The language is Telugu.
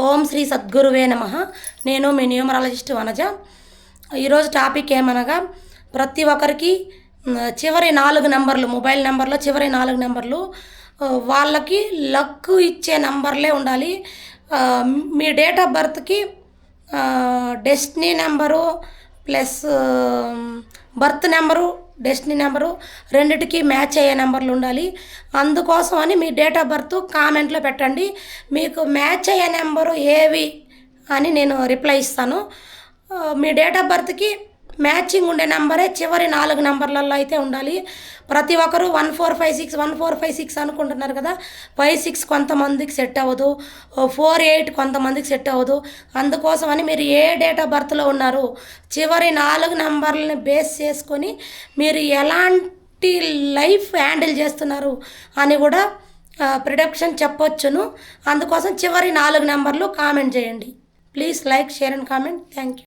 ఓం శ్రీ సద్గురువే నమః. నేను మీ న్యూమరాలజిస్ట్ వనజ. ఈరోజు టాపిక్ ఏమనగా, ప్రతి ఒక్కరికి చివరి 4 నెంబర్లు, మొబైల్ నెంబర్లో చివరి 4 నెంబర్లు వాళ్ళకి లక్ ఇచ్చే నెంబర్లే ఉండాలి. మీ డేట్ ఆఫ్ బర్త్కి destiny number plus birth number, destiny number రెండిటికి మ్యాచ్ అయ్యే నెంబర్లు ఉండాలి. అందుకోసం అని మీ డేట్ ఆఫ్ బర్త్ కామెంట్లో పెట్టండి. మీకు మ్యాచ్ అయ్యే నెంబరు ఏవి అని నేను రిప్లై ఇస్తాను. మీ డేట్ ఆఫ్ బర్త్కి మ్యాచింగ్ ఉండే నెంబరే చివరి 4 నెంబర్లలో అయితే ఉండాలి. ప్రతి ఒక్కరు 1456 1456 అనుకుంటున్నారు కదా. 56 కొంతమందికి సెట్ అవ్వదు, 48 కొంతమందికి సెట్ అవ్వదు. అందుకోసమని మీరు ఏ డేట్ ఆఫ్ బర్త్లో ఉన్నారు, చివరి 4 నెంబర్లని బేస్ చేసుకొని మీరు ఎలాంటి లైఫ్ హ్యాండిల్ చేస్తున్నారు అని కూడా ప్రిడిక్షన్ చెప్పొచ్చును. అందుకోసం చివరి 4 నెంబర్లు కామెంట్ చేయండి. Please like, share and comment. Thank you.